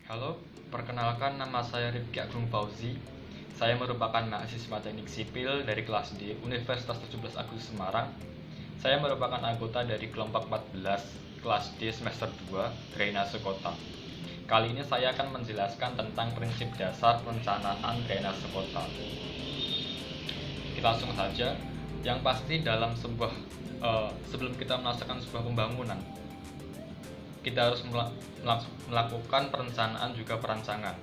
Halo, perkenalkan nama saya Rifki Agung Fauzi. Saya merupakan mahasiswa teknik sipil dari kelas D Universitas 17 Agustus Semarang. Saya merupakan anggota dari kelompok 14 kelas D semester 2 Drainase Kota. Kali ini saya akan menjelaskan tentang prinsip dasar perencanaan drainase kota. Kita langsung saja. Yang pasti dalam sebelum kita melaksanakan sebuah pembangunan, kita harus melakukan perencanaan juga perancangan.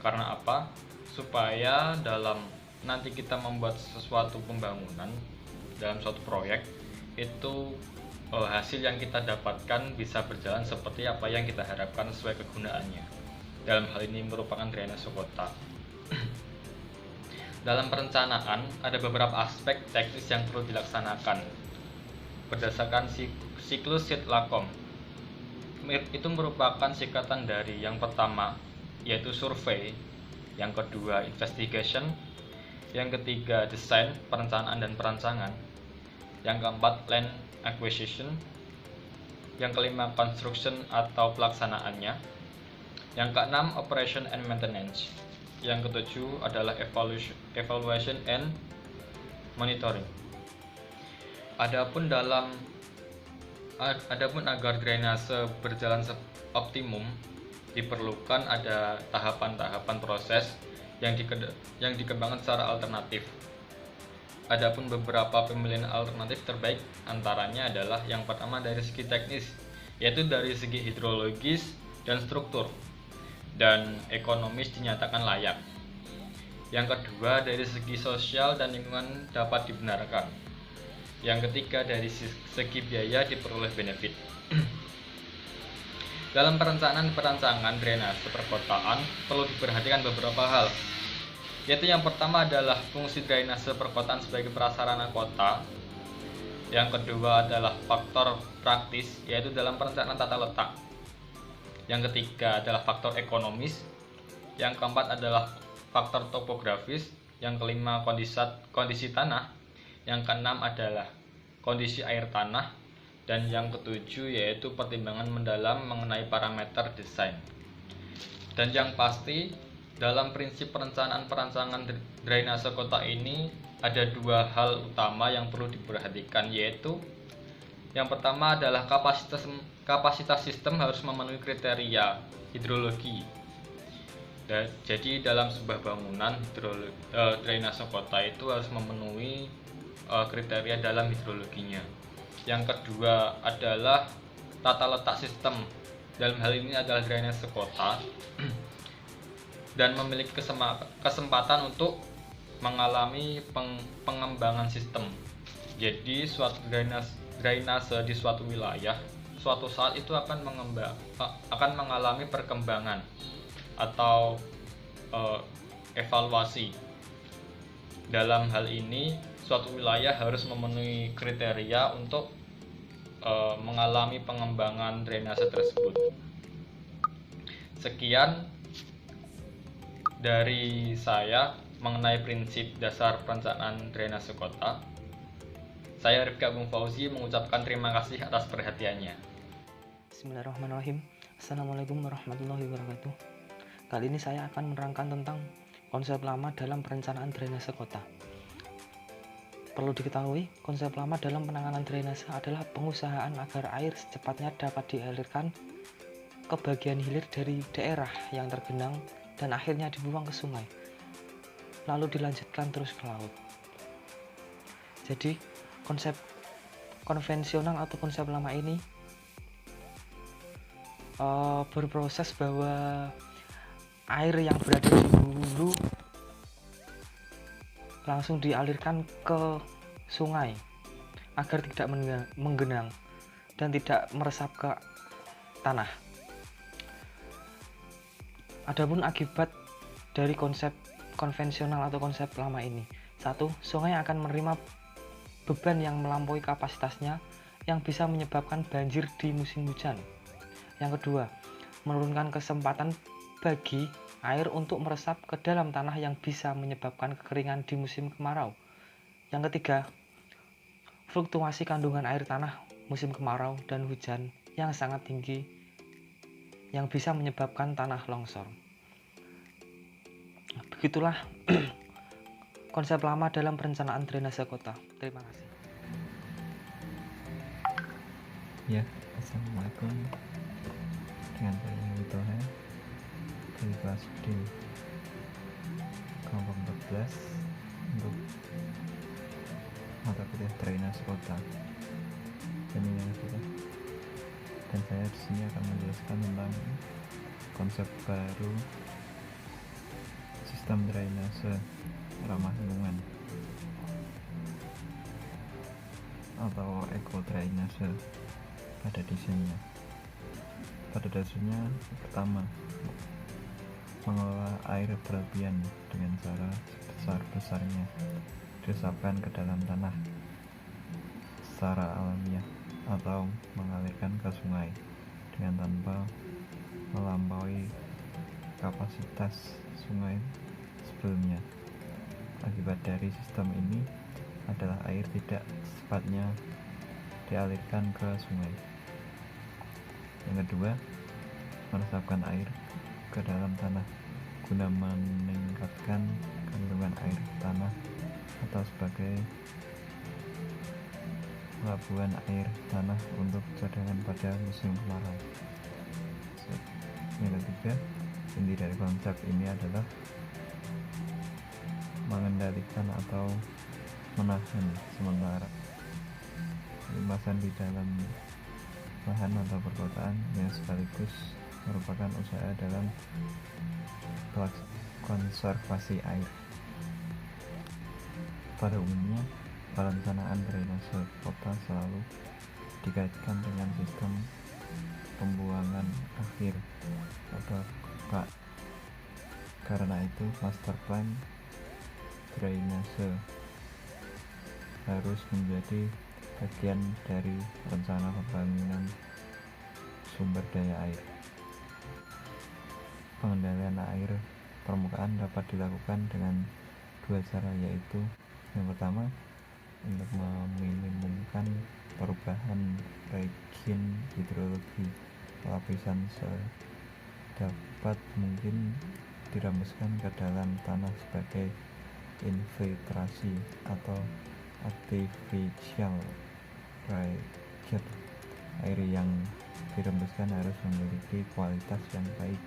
Karena apa? Supaya dalam nanti kita membuat sesuatu pembangunan dalam suatu proyek itu hasil yang kita dapatkan bisa berjalan seperti apa yang kita harapkan sesuai kegunaannya. Dalam hal ini merupakan drainase kota. Dalam perencanaan ada beberapa aspek teknis yang perlu dilaksanakan berdasarkan siklus Sidt-Lacombe. Itu merupakan singkatan dari yang pertama yaitu survei, yang kedua investigation, yang ketiga desain, perencanaan dan perancangan, yang keempat land acquisition, yang kelima construction atau pelaksanaannya, yang keenam operation and maintenance, yang ketujuh adalah evaluation and monitoring. Adapun agar drainase berjalan optimum diperlukan ada tahapan-tahapan proses yang dikembangkan secara alternatif. Adapun beberapa pemilihan alternatif terbaik antaranya adalah yang pertama dari segi teknis, yaitu dari segi hidrologis dan struktur, dan ekonomis dinyatakan layak. Yang kedua dari segi sosial dan lingkungan dapat dibenarkan. Yang ketiga dari segi biaya diperoleh benefit. Dalam perancangan drainase perkotaan perlu diperhatikan beberapa hal, yaitu yang pertama adalah fungsi drainase perkotaan sebagai prasarana kota. Yang kedua adalah faktor praktis, yaitu dalam perencanaan tata letak. Yang ketiga adalah faktor ekonomis. Yang keempat adalah faktor topografis. Yang kelima kondisi tanah. Yang keenam adalah kondisi air tanah. Dan yang ketujuh yaitu pertimbangan mendalam mengenai parameter desain. Dan yang pasti dalam prinsip perencanaan drainase kota ini ada dua hal utama yang perlu diperhatikan, yaitu yang pertama adalah kapasitas sistem harus memenuhi kriteria hidrologi. Jadi dalam sebuah bangunan drainase kota itu harus memenuhi kriteria dalam hidrologinya. Yang kedua adalah tata letak sistem. Dalam hal ini adalah drainase kota dan memiliki kesempatan untuk mengalami pengembangan sistem. Jadi suatu drainase di suatu wilayah suatu saat itu akan mengalami perkembangan atau evaluasi. Dalam hal ini suatu wilayah harus memenuhi kriteria untuk mengalami pengembangan drainase tersebut. Sekian dari saya mengenai prinsip dasar perencanaan drainase kota. Saya Rifki Agung Fauzi mengucapkan terima kasih atas perhatiannya. Bismillahirrahmanirrahim. Assalamualaikum warahmatullahi wabarakatuh. Kali ini saya akan menerangkan tentang konsep lama dalam perencanaan drainase kota. Perlu diketahui, konsep lama dalam penanganan drainase adalah pengusahaan agar air secepatnya dapat dialirkan ke bagian hilir dari daerah yang tergenang dan akhirnya dibuang ke sungai, lalu dilanjutkan terus ke laut. Jadi, konsep konvensional atau konsep lama ini berproses bahwa air yang berada di hulu langsung dialirkan ke sungai agar tidak menggenang dan tidak meresap ke tanah. Adapun akibat dari konsep konvensional atau konsep lama ini, satu, sungai akan menerima beban yang melampaui kapasitasnya yang bisa menyebabkan banjir di musim hujan. Yang kedua, menurunkan kesempatan bagi air untuk meresap ke dalam tanah yang bisa menyebabkan kekeringan di musim kemarau. Yang ketiga, fluktuasi kandungan air tanah musim kemarau dan hujan yang sangat tinggi yang bisa menyebabkan tanah longsor. Begitulah konsep lama dalam perencanaan drainase kota. Terima kasih. Ya, assalamualaikum. Dengan saya Witoha dari kelas D kelompok 14 untuk mata kuliah drainase kota. Dan saya di sini akan menjelaskan tentang konsep baru sistem drainase ramah lingkungan atau ekodrainase pada desainnya. Pada dasarnya, pertama, mengelola air berlebihan dengan cara sebesar-besarnya diresapkan ke dalam tanah secara alamiah atau mengalirkan ke sungai dengan tanpa melampaui kapasitas sungai sebelumnya. Akibat dari sistem ini adalah air tidak secepatnya dialirkan ke sungai. Yang kedua, meresapkan air ke dalam tanah guna meningkatkan kandungan air tanah atau sebagai pelabuhan air tanah untuk cadangan pada musim kemarau. Yang ketiga, inti dari konsep ini adalah mengendalikan atau menahan sementara limpasan di dalam lahan atau perkotaan yang sekaligus merupakan usaha dalam konservasi air. Pada umumnya, perencanaan drainase kota selalu dikaitkan dengan sistem pembuangan akhir atau KAP. Karena itu, master plan drainase harus menjadi bagian dari rencana pembangunan sumber daya air. Pengendalian air permukaan dapat dilakukan dengan dua cara, yaitu yang pertama, untuk meminimumkan perubahan rejim hidrologi, lapisan sedapat mungkin dirembeskan ke dalam tanah sebagai infiltrasi atau artificial pressure. Air yang dirembeskan harus memiliki kualitas yang baik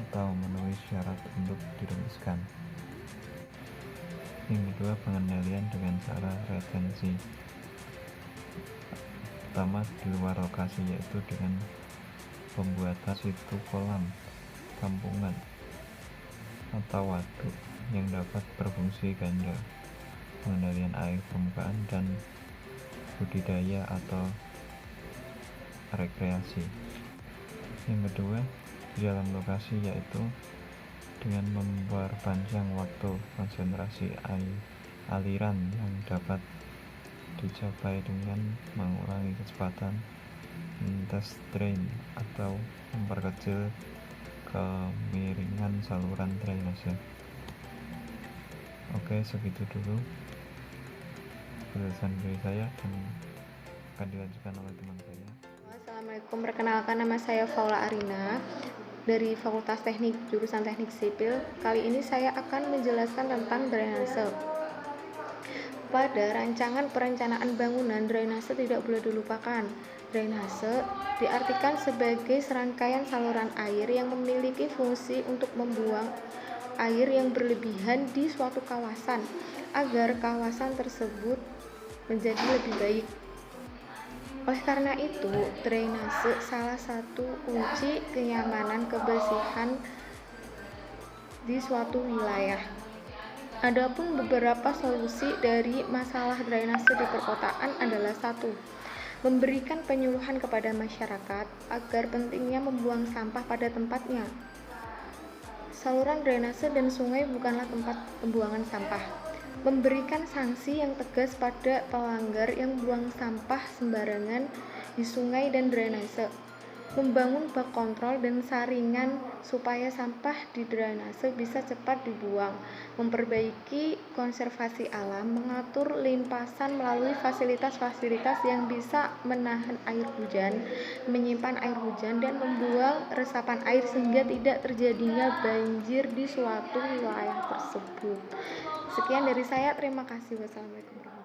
atau memenuhi syarat untuk dirembeskan. Yang kedua, pengendalian dengan cara retensi. Pertama, di luar lokasi, yaitu dengan pembuatan situ kolam, tampungan, atau waduk yang dapat berfungsi ganda, pengendalian air permukaan, dan budidaya atau rekreasi. Yang kedua, di dalam lokasi, yaitu dengan memperpanjang waktu konsentrasi aliran yang dapat dicapai dengan mengurangi kecepatan test drain atau memperkecil kemiringan saluran drainase. Oke, segitu dulu penjelasan dari saya dan akan dilanjutkan oleh teman saya. Assalamualaikum, perkenalkan nama saya Faula Arina dari Fakultas Teknik jurusan Teknik Sipil. Kali ini saya akan menjelaskan tentang drainase. Pada rancangan perencanaan bangunan, drainase tidak boleh dilupakan. Drainase diartikan sebagai serangkaian saluran air yang memiliki fungsi untuk membuang air yang berlebihan di suatu kawasan agar kawasan tersebut menjadi lebih baik. Oleh karena itu, drainase salah satu kunci kenyamanan kebersihan di suatu wilayah. Adapun beberapa solusi dari masalah drainase di perkotaan adalah: 1. Memberikan penyuluhan kepada masyarakat agar pentingnya membuang sampah pada tempatnya. Saluran drainase dan sungai bukanlah tempat pembuangan sampah. Memberikan sanksi yang tegas pada pelanggar yang buang sampah sembarangan di sungai dan drainase. membangun bak kontrol dan saringan supaya sampah di drainase bisa cepat dibuang, memperbaiki konservasi alam, mengatur limpasan melalui fasilitas-fasilitas yang bisa menahan air hujan, menyimpan air hujan, dan membuang resapan air sehingga tidak terjadinya banjir di suatu wilayah tersebut. Sekian dari saya, terima kasih. Wassalamualaikum warahmatullahi wabarakatuh.